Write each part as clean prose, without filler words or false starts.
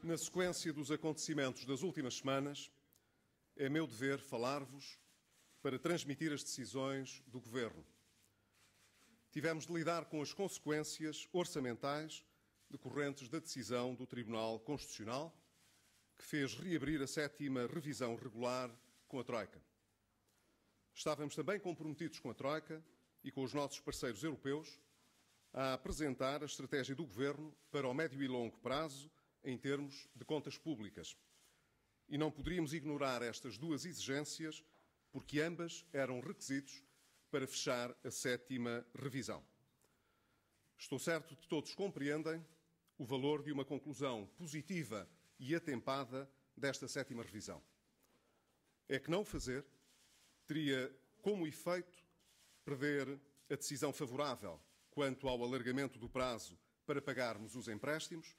Na sequência dos acontecimentos das últimas semanas, é meu dever falar-vos para transmitir as decisões do Governo. Tivemos de lidar com as consequências orçamentais decorrentes da decisão do Tribunal Constitucional, que fez reabrir a 7ª revisão regular com a Troika. Estávamos também comprometidos com a Troika e com os nossos parceiros europeus a apresentar a estratégia do Governo para o médio e longo prazo em termos de contas públicas. E não poderíamos ignorar estas duas exigências, porque ambas eram requisitos para fechar a 7ª revisão. Estou certo de que todos compreendem o valor de uma conclusão positiva e atempada desta 7ª revisão. É que não o fazer teria como efeito perder a decisão favorável quanto ao alargamento do prazo para pagarmos os empréstimos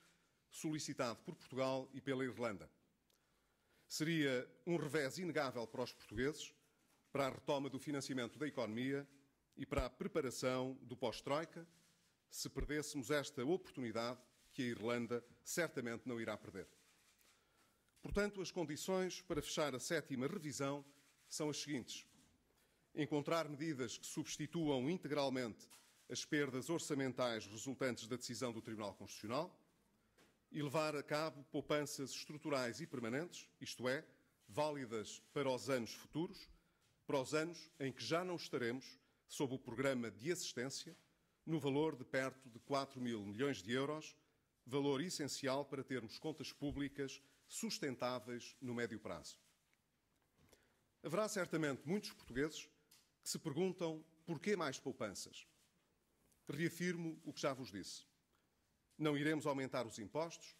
solicitado por Portugal e pela Irlanda. Seria um revés inegável para os portugueses, para a retoma do financiamento da economia e para a preparação do pós-Troika, se perdêssemos esta oportunidade que a Irlanda certamente não irá perder. Portanto, as condições para fechar a 7ª revisão são as seguintes: encontrar medidas que substituam integralmente as perdas orçamentais resultantes da decisão do Tribunal Constitucional e levar a cabo poupanças estruturais e permanentes, isto é, válidas para os anos futuros, para os anos em que já não estaremos sob o programa de assistência, no valor de perto de 4 mil milhões de euros, valor essencial para termos contas públicas sustentáveis no médio prazo. Haverá certamente muitos portugueses que se perguntam porquê mais poupanças. Reafirmo o que já vos disse. Não iremos aumentar os impostos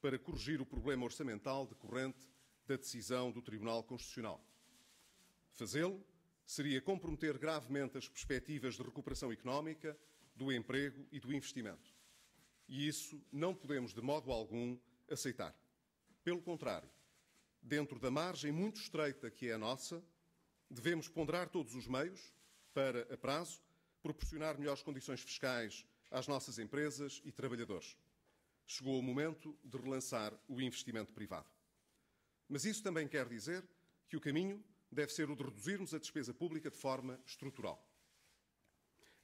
para corrigir o problema orçamental decorrente da decisão do Tribunal Constitucional. Fazê-lo seria comprometer gravemente as perspectivas de recuperação económica, do emprego e do investimento. E isso não podemos de modo algum aceitar. Pelo contrário, dentro da margem muito estreita que é a nossa, devemos ponderar todos os meios para, a prazo, proporcionar melhores condições fiscais às nossas empresas e trabalhadores. Chegou o momento de relançar o investimento privado. Mas isso também quer dizer que o caminho deve ser o de reduzirmos a despesa pública de forma estrutural.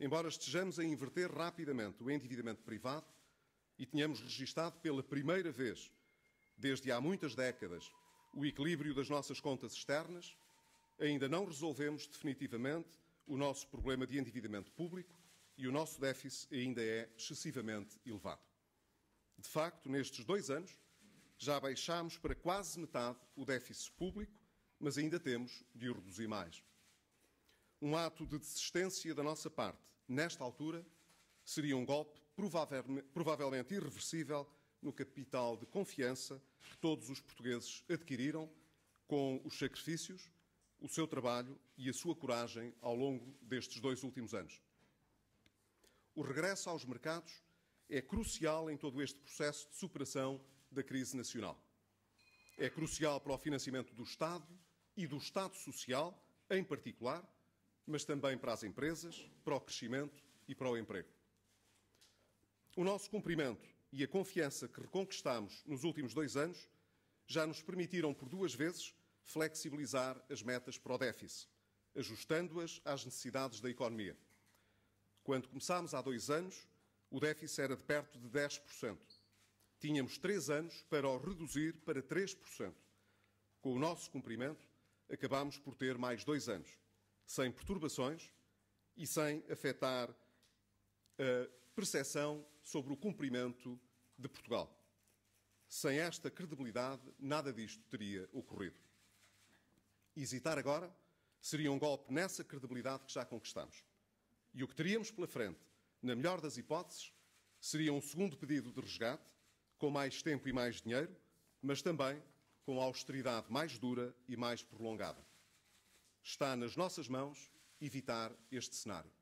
Embora estejamos a inverter rapidamente o endividamento privado e tenhamos registado pela primeira vez, desde há muitas décadas, o equilíbrio das nossas contas externas, ainda não resolvemos definitivamente o nosso problema de endividamento público e o nosso déficit ainda é excessivamente elevado. De facto, nestes 2 anos, já baixámos para quase metade o déficit público, mas ainda temos de o reduzir mais. Um ato de desistência da nossa parte, nesta altura, seria um golpe provavelmente irreversível no capital de confiança que todos os portugueses adquiriram com os sacrifícios, o seu trabalho e a sua coragem ao longo destes 2 últimos anos. O regresso aos mercados é crucial em todo este processo de superação da crise nacional. É crucial para o financiamento do Estado e do Estado Social, em particular, mas também para as empresas, para o crescimento e para o emprego. O nosso cumprimento e a confiança que reconquistamos nos últimos 2 anos já nos permitiram, por 2 vezes, flexibilizar as metas para o déficit, ajustando-as às necessidades da economia. Quando começámos há 2 anos, o déficit era de perto de 10%. Tínhamos 3 anos para o reduzir para 3%. Com o nosso cumprimento, acabámos por ter mais 2 anos, sem perturbações e sem afetar a percepção sobre o cumprimento de Portugal. Sem esta credibilidade, nada disto teria ocorrido. Hesitar agora seria um golpe nessa credibilidade que já conquistamos. E o que teríamos pela frente, na melhor das hipóteses, seria um segundo pedido de resgate, com mais tempo e mais dinheiro, mas também com a austeridade mais dura e mais prolongada. Está nas nossas mãos evitar este cenário.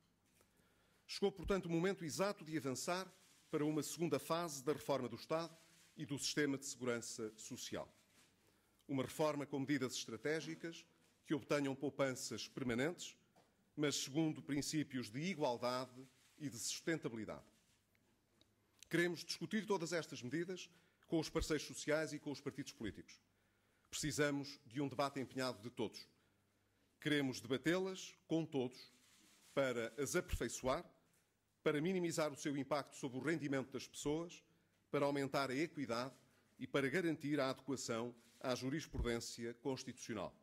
Chegou, portanto, o momento exato de avançar para uma segunda fase da reforma do Estado e do sistema de segurança social. Uma reforma com medidas estratégicas que obtenham poupanças permanentes, mas segundo princípios de igualdade e de sustentabilidade. Queremos discutir todas estas medidas com os parceiros sociais e com os partidos políticos. Precisamos de um debate empenhado de todos. Queremos debatê-las com todos para as aperfeiçoar, para minimizar o seu impacto sobre o rendimento das pessoas, para aumentar a equidade e para garantir a adequação à jurisprudência constitucional.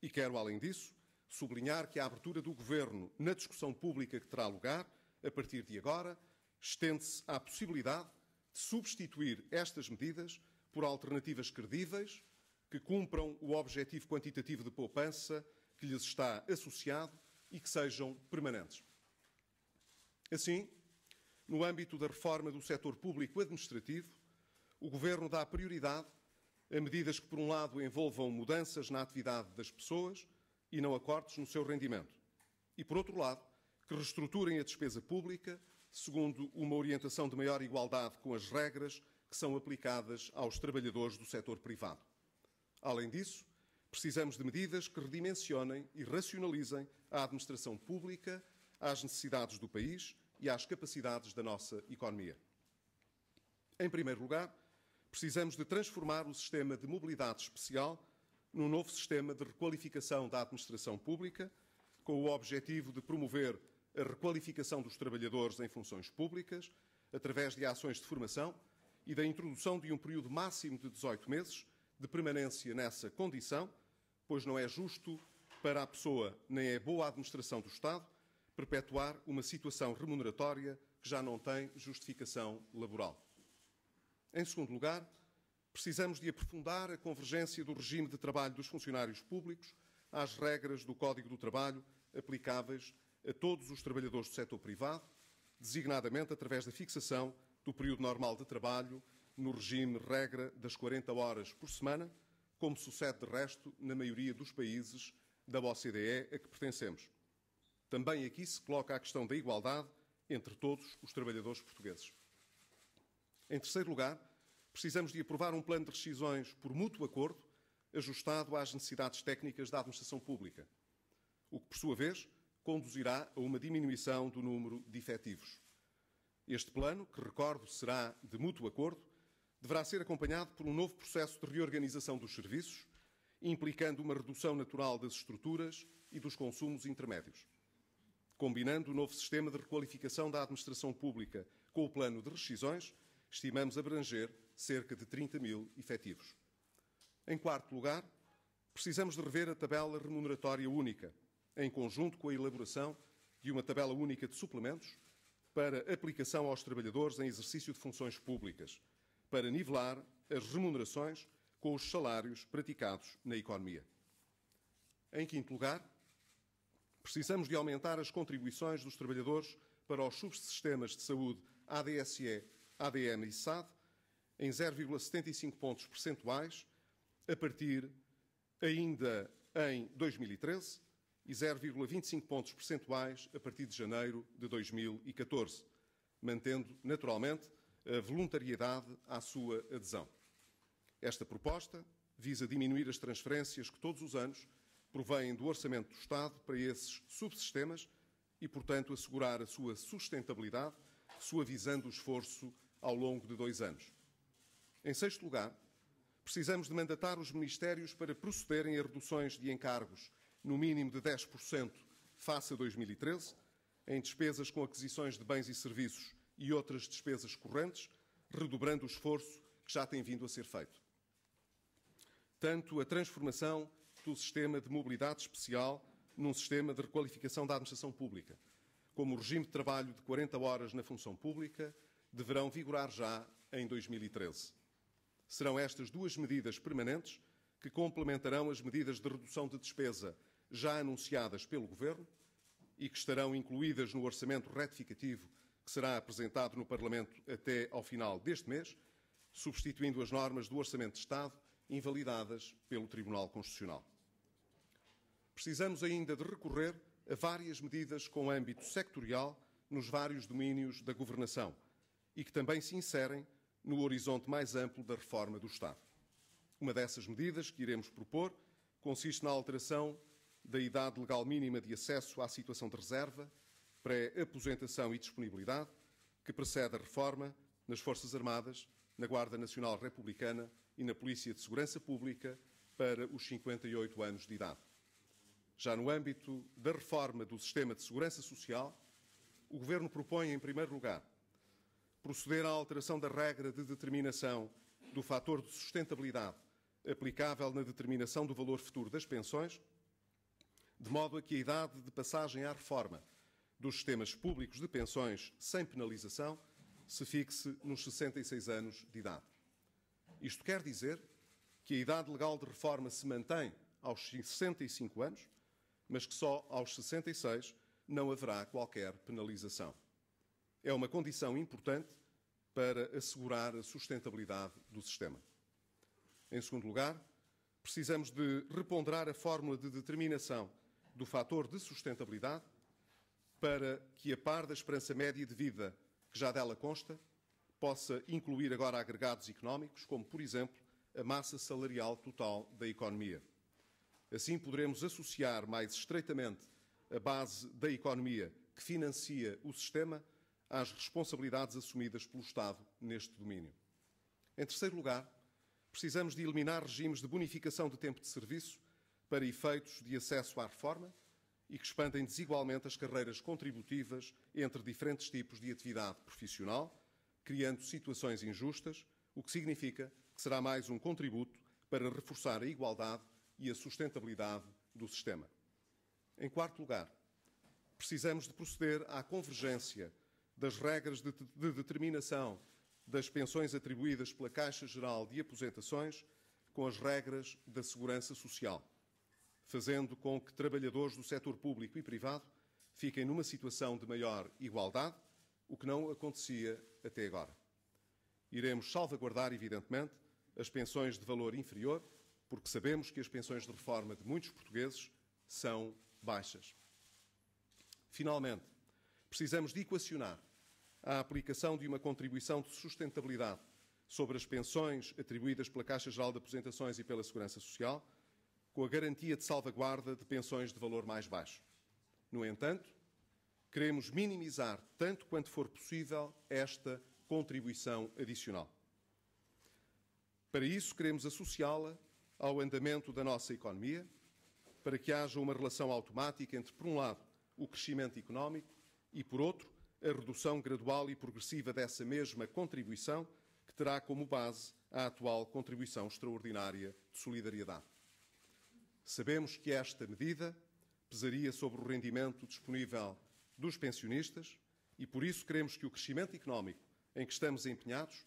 E quero, além disso, sublinhar que a abertura do Governo na discussão pública que terá lugar, a partir de agora, estende-se à possibilidade de substituir estas medidas por alternativas credíveis que cumpram o objetivo quantitativo de poupança que lhes está associado e que sejam permanentes. Assim, no âmbito da reforma do setor público administrativo, o Governo dá prioridade a medidas que, por um lado, envolvam mudanças na atividade das pessoas e não acortes no seu rendimento. E, por outro lado, que reestruturem a despesa pública segundo uma orientação de maior igualdade com as regras que são aplicadas aos trabalhadores do setor privado. Além disso, precisamos de medidas que redimensionem e racionalizem a administração pública às necessidades do país e às capacidades da nossa economia. Em primeiro lugar, precisamos de transformar o sistema de mobilidade especial num novo sistema de requalificação da administração pública, com o objetivo de promover a requalificação dos trabalhadores em funções públicas, através de ações de formação e da introdução de um período máximo de 18 meses de permanência nessa condição, pois não é justo para a pessoa, nem é boa administração do Estado, perpetuar uma situação remuneratória que já não tem justificação laboral. Em segundo lugar, precisamos de aprofundar a convergência do regime de trabalho dos funcionários públicos às regras do Código do Trabalho aplicáveis a todos os trabalhadores do setor privado, designadamente através da fixação do período normal de trabalho no regime regra das 40 horas por semana, como sucede de resto na maioria dos países da OCDE a que pertencemos. Também aqui se coloca a questão da igualdade entre todos os trabalhadores portugueses. Em terceiro lugar, precisamos de aprovar um plano de rescisões por mútuo acordo, ajustado às necessidades técnicas da administração pública, o que, por sua vez, conduzirá a uma diminuição do número de efetivos. Este plano, que recordo será de mútuo acordo, deverá ser acompanhado por um novo processo de reorganização dos serviços, implicando uma redução natural das estruturas e dos consumos intermédios. Combinando o novo sistema de requalificação da administração pública com o plano de rescisões, estimamos abranger cerca de 30 mil efetivos. Em quarto lugar, precisamos de rever a tabela remuneratória única, em conjunto com a elaboração de uma tabela única de suplementos para aplicação aos trabalhadores em exercício de funções públicas, para nivelar as remunerações com os salários praticados na economia. Em quinto lugar, precisamos de aumentar as contribuições dos trabalhadores para os subsistemas de saúde ADSE, ADM e SAD em 0,75 pontos percentuais a partir ainda em 2013 e 0,25 pontos percentuais a partir de janeiro de 2014, mantendo, naturalmente, a voluntariedade à sua adesão. Esta proposta visa diminuir as transferências que todos os anos provêm do Orçamento do Estado para esses subsistemas e, portanto, assegurar a sua sustentabilidade, suavizando o esforço ao longo de 2 anos. Em sexto lugar, precisamos de mandatar os ministérios para procederem a reduções de encargos no mínimo de 10% face a 2013, em despesas com aquisições de bens e serviços e outras despesas correntes, redobrando o esforço que já tem vindo a ser feito. Tanto a transformação do sistema de mobilidade especial num sistema de requalificação da administração pública, como o regime de trabalho de 40 horas na função pública, deverão vigorar já em 2013. Serão estas duas medidas permanentes que complementarão as medidas de redução de despesa já anunciadas pelo Governo e que estarão incluídas no orçamento retificativo que será apresentado no Parlamento até ao final deste mês, substituindo as normas do Orçamento de Estado invalidadas pelo Tribunal Constitucional. Precisamos ainda de recorrer a várias medidas com âmbito sectorial nos vários domínios da governação e que também se inserem no horizonte mais amplo da reforma do Estado. Uma dessas medidas que iremos propor consiste na alteração da idade legal mínima de acesso à situação de reserva, pré-aposentação e disponibilidade, que precede a reforma nas Forças Armadas na Guarda Nacional Republicana e na Polícia de Segurança Pública para os 58 anos de idade. Já no âmbito da reforma do sistema de segurança social, o Governo propõe, em primeiro lugar, proceder à alteração da regra de determinação do fator de sustentabilidade aplicável na determinação do valor futuro das pensões, de modo a que a idade de passagem à reforma dos sistemas públicos de pensões sem penalização se fixe nos 66 anos de idade. Isto quer dizer que a idade legal de reforma se mantém aos 65 anos, mas que só aos 66 não haverá qualquer penalização. É uma condição importante para assegurar a sustentabilidade do sistema. Em segundo lugar, precisamos de reponderar a fórmula de determinação do fator de sustentabilidade para que, a par da esperança média de vida que já dela consta, possa incluir agora agregados económicos, como, por exemplo, a massa salarial total da economia. Assim poderemos associar mais estreitamente a base da economia que financia o sistema às responsabilidades assumidas pelo Estado neste domínio. Em terceiro lugar, precisamos de eliminar regimes de bonificação de tempo de serviço para efeitos de acesso à reforma e que expandem desigualmente as carreiras contributivas entre diferentes tipos de atividade profissional, criando situações injustas, o que significa que será mais um contributo para reforçar a igualdade e a sustentabilidade do sistema. Em quarto lugar, precisamos de proceder à convergência das regras de determinação das pensões atribuídas pela Caixa Geral de Aposentações com as regras da Segurança Social, fazendo com que trabalhadores do setor público e privado fiquem numa situação de maior igualdade, o que não acontecia até agora. Iremos salvaguardar, evidentemente, as pensões de valor inferior, porque sabemos que as pensões de reforma de muitos portugueses são baixas. Finalmente, precisamos de equacionar a aplicação de uma contribuição de sustentabilidade sobre as pensões atribuídas pela Caixa Geral de Aposentações e pela Segurança Social, com a garantia de salvaguarda de pensões de valor mais baixo. No entanto, queremos minimizar, tanto quanto for possível, esta contribuição adicional. Para isso, queremos associá-la ao andamento da nossa economia, para que haja uma relação automática entre, por um lado, o crescimento económico e, por outro, a redução gradual e progressiva dessa mesma contribuição, que terá como base a atual contribuição extraordinária de solidariedade. Sabemos que esta medida pesaria sobre o rendimento disponível dos pensionistas e, por isso, queremos que o crescimento económico em que estamos empenhados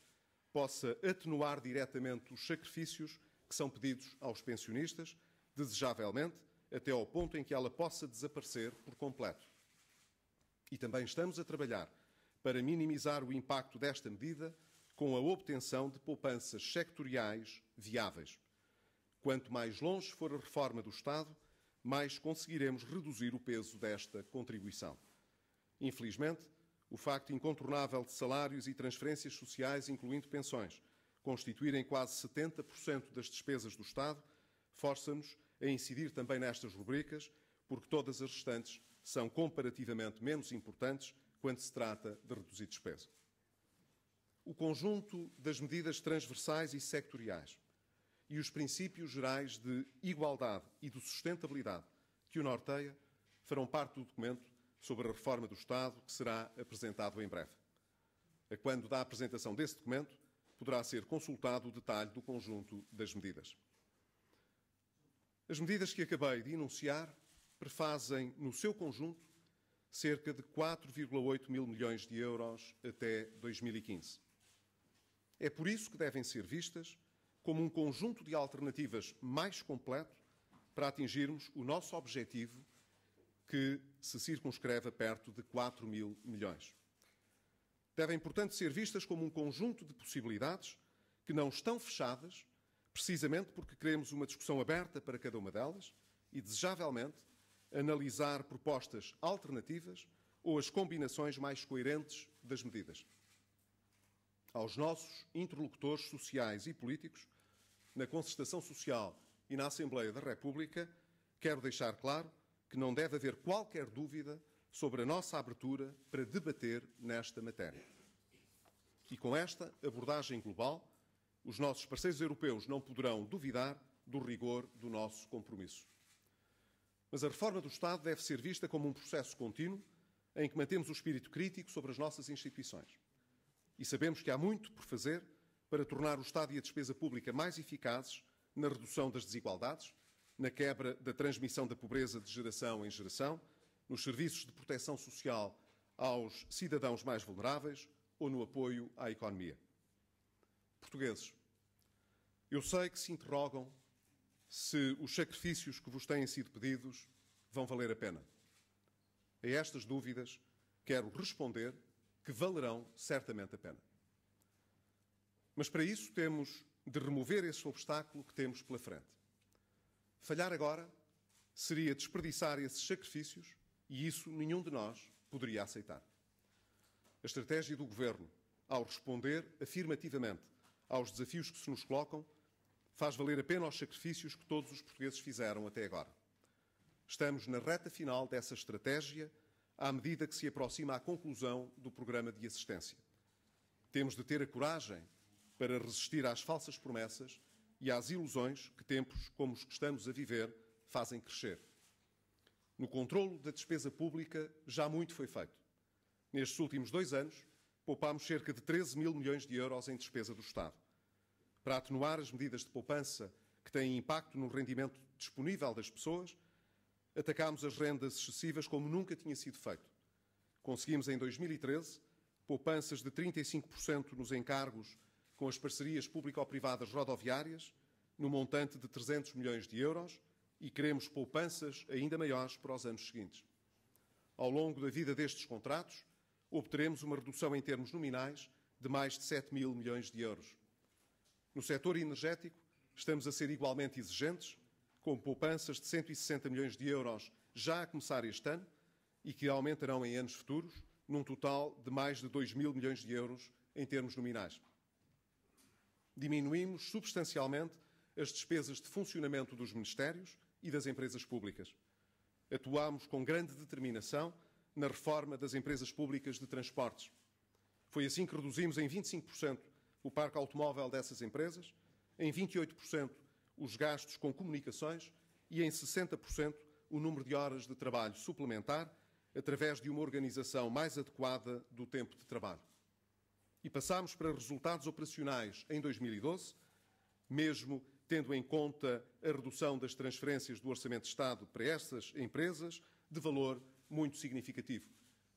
possa atenuar diretamente os sacrifícios que são pedidos aos pensionistas, desejavelmente até ao ponto em que ela possa desaparecer por completo. E também estamos a trabalhar para minimizar o impacto desta medida com a obtenção de poupanças sectoriais viáveis. Quanto mais longe for a reforma do Estado, mais conseguiremos reduzir o peso desta contribuição. Infelizmente, o facto incontornável de salários e transferências sociais, incluindo pensões, constituírem quase 70% das despesas do Estado, força-nos a incidir também nestas rubricas, porque todas as restantes são comparativamente menos importantes quando se trata de reduzir despesa. O conjunto das medidas transversais e sectoriais e os princípios gerais de igualdade e de sustentabilidade que o norteia farão parte do documento sobre a reforma do Estado que será apresentado em breve. A quando da apresentação desse documento, poderá ser consultado o detalhe do conjunto das medidas. As medidas que acabei de enunciar prefazem, no seu conjunto, cerca de 4,8 mil milhões de euros até 2015. É por isso que devem ser vistas como um conjunto de alternativas mais completo para atingirmos o nosso objetivo, que se circunscreve a perto de 4 mil milhões. Devem, portanto, ser vistas como um conjunto de possibilidades que não estão fechadas, precisamente porque queremos uma discussão aberta para cada uma delas e, desejavelmente, analisar propostas alternativas ou as combinações mais coerentes das medidas. Aos nossos interlocutores sociais e políticos, na concertação social e na Assembleia da República, quero deixar claro que não deve haver qualquer dúvida sobre a nossa abertura para debater nesta matéria. E com esta abordagem global, os nossos parceiros europeus não poderão duvidar do rigor do nosso compromisso. Mas a reforma do Estado deve ser vista como um processo contínuo em que mantemos o espírito crítico sobre as nossas instituições. E sabemos que há muito por fazer para tornar o Estado e a despesa pública mais eficazes na redução das desigualdades, na quebra da transmissão da pobreza de geração em geração, nos serviços de proteção social aos cidadãos mais vulneráveis ou no apoio à economia. Portugueses, eu sei que se interrogam se os sacrifícios que vos têm sido pedidos vão valer a pena. A estas dúvidas quero responder que valerão certamente a pena. Mas para isso temos de remover esse obstáculo que temos pela frente. Falhar agora seria desperdiçar esses sacrifícios e isso nenhum de nós poderia aceitar. A estratégia do Governo, ao responder afirmativamente aos desafios que se nos colocam, faz valer a pena os sacrifícios que todos os portugueses fizeram até agora. Estamos na reta final dessa estratégia à medida que se aproxima a conclusão do programa de assistência. Temos de ter a coragem para resistir às falsas promessas e às ilusões que tempos como os que estamos a viver fazem crescer. No controlo da despesa pública já muito foi feito. Nestes últimos 2 anos, poupámos cerca de 13 mil milhões de euros em despesa do Estado. Para atenuar as medidas de poupança que têm impacto no rendimento disponível das pessoas, atacámos as rendas excessivas como nunca tinha sido feito. Conseguimos, em 2013, poupanças de 35% nos encargos com as parcerias público-privadas rodoviárias, no montante de 300 milhões de euros, e queremos poupanças ainda maiores para os anos seguintes. Ao longo da vida destes contratos, obteremos uma redução em termos nominais de mais de 7 mil milhões de euros. No setor energético, estamos a ser igualmente exigentes, com poupanças de 160 milhões de euros já a começar este ano e que aumentarão em anos futuros, num total de mais de 2 mil milhões de euros em termos nominais. Diminuímos substancialmente as despesas de funcionamento dos ministérios e das empresas públicas. Atuámos com grande determinação na reforma das empresas públicas de transportes. Foi assim que reduzimos em 25% o parque automóvel dessas empresas, em 28% os gastos com comunicações e em 60% o número de horas de trabalho suplementar, através de uma organização mais adequada do tempo de trabalho. E passámos para resultados operacionais em 2012, mesmo tendo em conta a redução das transferências do Orçamento de Estado para estas empresas, de valor muito significativo.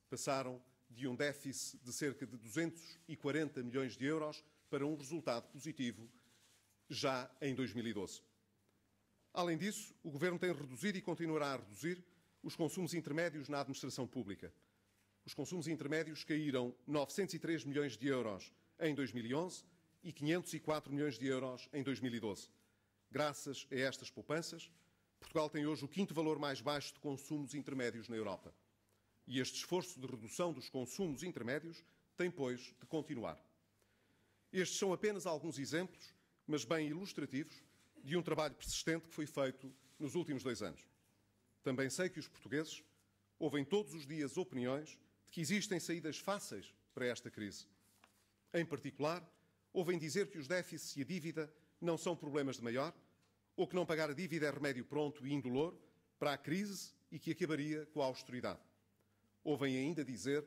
Passaram de um déficit de cerca de 240 milhões de euros para um resultado positivo já em 2012. Além disso, o Governo tem reduzido e continuará a reduzir os consumos intermédios na administração pública. Os consumos intermédios caíram 903 milhões de euros em 2011 e 504 milhões de euros em 2012. Graças a estas poupanças, Portugal tem hoje o 5º valor mais baixo de consumos intermédios na Europa. E este esforço de redução dos consumos intermédios tem, pois, de continuar. Estes são apenas alguns exemplos, mas bem ilustrativos, de um trabalho persistente que foi feito nos últimos 2 anos. Também sei que os portugueses ouvem todos os dias opiniões de que existem saídas fáceis para esta crise. Em particular, ouvem dizer que os déficits e a dívida não são problemas de maior, ou que não pagar a dívida é remédio pronto e indolor para a crise e que acabaria com a austeridade. Ouvem ainda dizer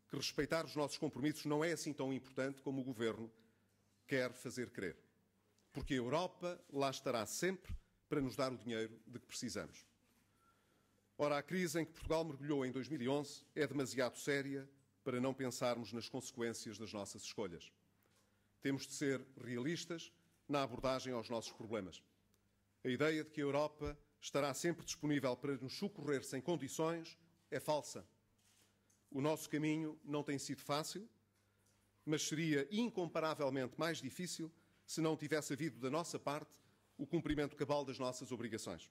que respeitar os nossos compromissos não é assim tão importante como o Governo quer fazer crer. Porque a Europa lá estará sempre para nos dar o dinheiro de que precisamos. Ora, a crise em que Portugal mergulhou em 2011 é demasiado séria para não pensarmos nas consequências das nossas escolhas. Temos de ser realistas na abordagem aos nossos problemas. A ideia de que a Europa estará sempre disponível para nos socorrer sem condições é falsa. O nosso caminho não tem sido fácil, mas seria incomparavelmente mais difícil se não tivesse havido da nossa parte o cumprimento cabal das nossas obrigações.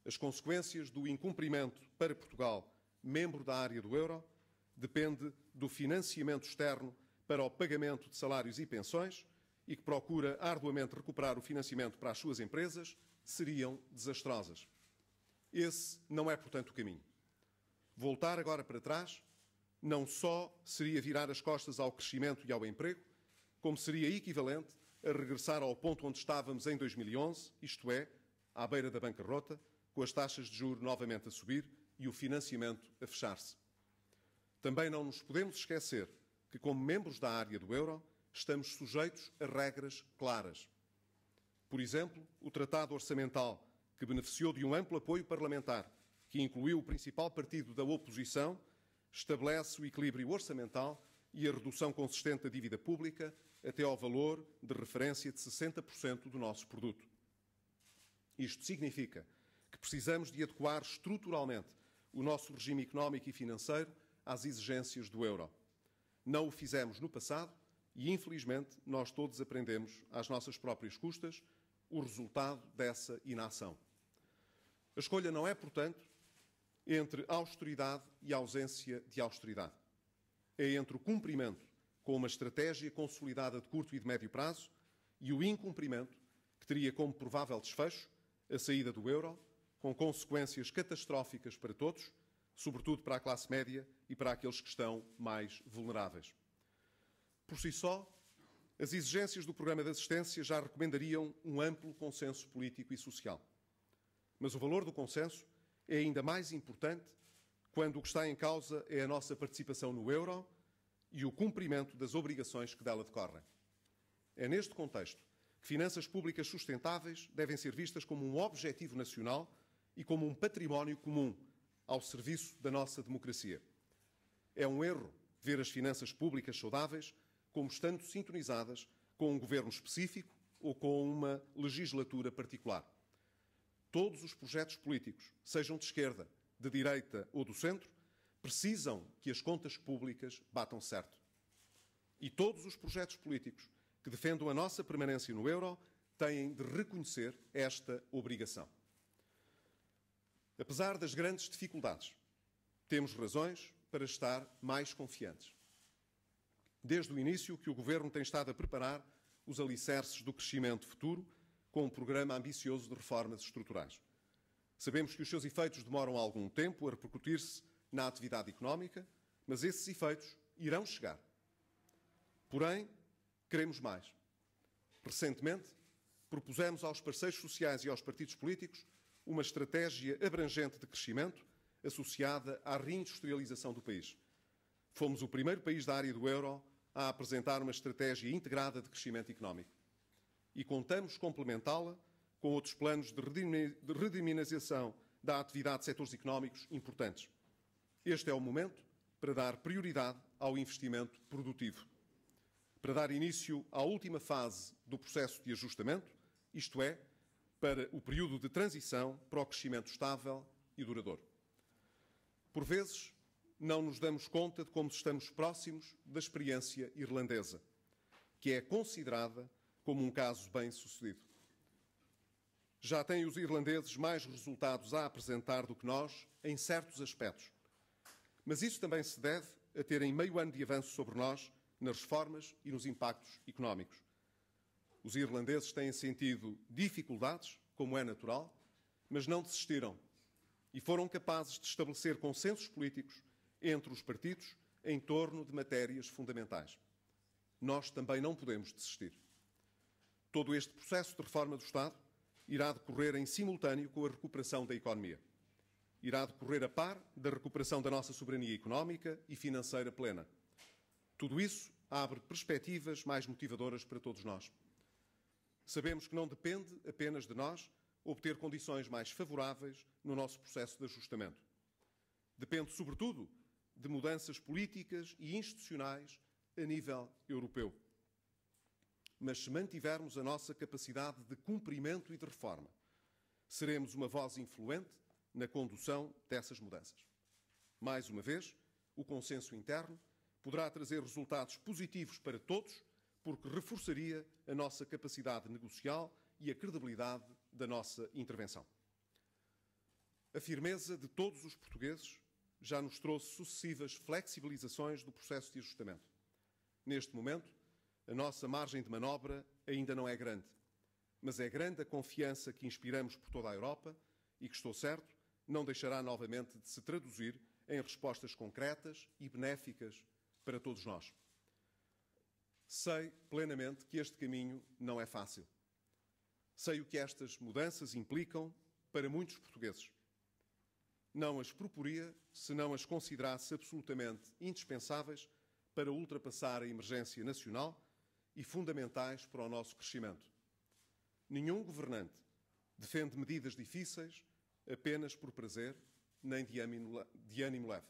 As consequências do incumprimento para Portugal, membro da área do euro, depende do financiamento externo para o pagamento de salários e pensões e que procura arduamente recuperar o financiamento para as suas empresas, seriam desastrosas. Esse não é, portanto, o caminho. Voltar agora para trás não só seria virar as costas ao crescimento e ao emprego, como seria equivalente a regressar ao ponto onde estávamos em 2011, isto é, à beira da bancarrota, com as taxas de juros novamente a subir e o financiamento a fechar-se. Também não nos podemos esquecer que, como membros da área do euro, estamos sujeitos a regras claras. Por exemplo, o Tratado Orçamental, que beneficiou de um amplo apoio parlamentar, que incluiu o principal partido da oposição, estabelece o equilíbrio orçamental e a redução consistente da dívida pública até ao valor de referência de 60% do nosso produto. Isto significa que precisamos de adequar estruturalmente o nosso regime económico e financeiro às exigências do euro. Não o fizemos no passado e, infelizmente, nós todos aprendemos às nossas próprias custas o resultado dessa inação. A escolha não é, portanto, entre austeridade e ausência de austeridade. É entre o cumprimento com uma estratégia consolidada de curto e de médio prazo e o incumprimento, que teria como provável desfecho a saída do euro, com consequências catastróficas para todos, sobretudo para a classe média e para aqueles que estão mais vulneráveis. Por si só, as exigências do programa de assistência já recomendariam um amplo consenso político e social. Mas o valor do consenso é ainda mais importante quando o que está em causa é a nossa participação no euro e o cumprimento das obrigações que dela decorrem. É neste contexto que finanças públicas sustentáveis devem ser vistas como um objetivo nacional e como um património comum ao serviço da nossa democracia. É um erro ver as finanças públicas saudáveis como estando sintonizadas com um governo específico ou com uma legislatura particular. Todos os projetos políticos, sejam de esquerda, de direita ou do centro, precisam que as contas públicas batam certo. E todos os projetos políticos que defendam a nossa permanência no euro têm de reconhecer esta obrigação. Apesar das grandes dificuldades, temos razões para estar mais confiantes. Desde o início que o Governo tem estado a preparar os alicerces do crescimento futuro com um programa ambicioso de reformas estruturais. Sabemos que os seus efeitos demoram algum tempo a repercutir-se na atividade económica, mas esses efeitos irão chegar. Porém, queremos mais. Recentemente, propusemos aos parceiros sociais e aos partidos políticos uma estratégia abrangente de crescimento associada à reindustrialização do país. Fomos o primeiro país da área do euro a apresentar uma estratégia integrada de crescimento económico. E contamos complementá-la com outros planos de redinamização da atividade de setores económicos importantes. Este é o momento para dar prioridade ao investimento produtivo, para dar início à última fase do processo de ajustamento, isto é, para o período de transição para o crescimento estável e duradouro. Por vezes, não nos damos conta de como estamos próximos da experiência irlandesa, que é considerada como um caso bem-sucedido. Já têm os irlandeses mais resultados a apresentar do que nós em certos aspectos. Mas isso também se deve a terem meio ano de avanço sobre nós nas reformas e nos impactos económicos. Os irlandeses têm sentido dificuldades, como é natural, mas não desistiram e foram capazes de estabelecer consensos políticos entre os partidos em torno de matérias fundamentais. Nós também não podemos desistir. Todo este processo de reforma do Estado irá decorrer em simultâneo com a recuperação da economia. Irá decorrer a par da recuperação da nossa soberania económica e financeira plena. Tudo isso abre perspectivas mais motivadoras para todos nós. Sabemos que não depende apenas de nós obter condições mais favoráveis no nosso processo de ajustamento. Depende, sobretudo, de mudanças políticas e institucionais a nível europeu. Mas se mantivermos a nossa capacidade de cumprimento e de reforma, seremos uma voz influente na condução dessas mudanças. Mais uma vez, o consenso interno poderá trazer resultados positivos para todos, porque reforçaria a nossa capacidade negocial e a credibilidade da nossa intervenção. A firmeza de todos os portugueses já nos trouxe sucessivas flexibilizações do processo de ajustamento. Neste momento, a nossa margem de manobra ainda não é grande, mas é grande a confiança que inspiramos por toda a Europa e que, estou certo, não deixará novamente de se traduzir em respostas concretas e benéficas para todos nós. Sei plenamente que este caminho não é fácil. Sei o que estas mudanças implicam para muitos portugueses. Não as proporia se não as considerasse absolutamente indispensáveis para ultrapassar a emergência nacional e fundamentais para o nosso crescimento. Nenhum governante defende medidas difíceis apenas por prazer, nem de ânimo leve.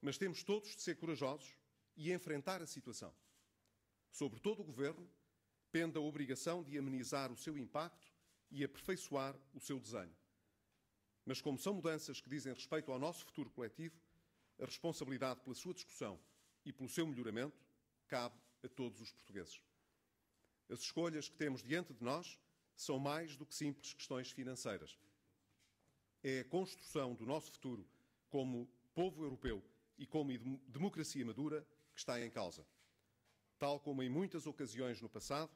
Mas temos todos de ser corajosos e enfrentar a situação. Sobre todo o Governo pende a obrigação de amenizar o seu impacto e aperfeiçoar o seu desenho. Mas como são mudanças que dizem respeito ao nosso futuro coletivo, a responsabilidade pela sua discussão e pelo seu melhoramento cabe a todos os portugueses. As escolhas que temos diante de nós são mais do que simples questões financeiras. É a construção do nosso futuro como povo europeu e como democracia madura que está em causa. Tal como em muitas ocasiões no passado,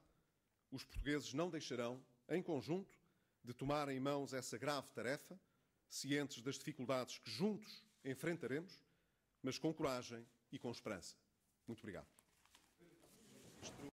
os portugueses não deixarão, em conjunto, de tomar em mãos essa grave tarefa, cientes das dificuldades que juntos enfrentaremos, mas com coragem e com esperança. Muito obrigado.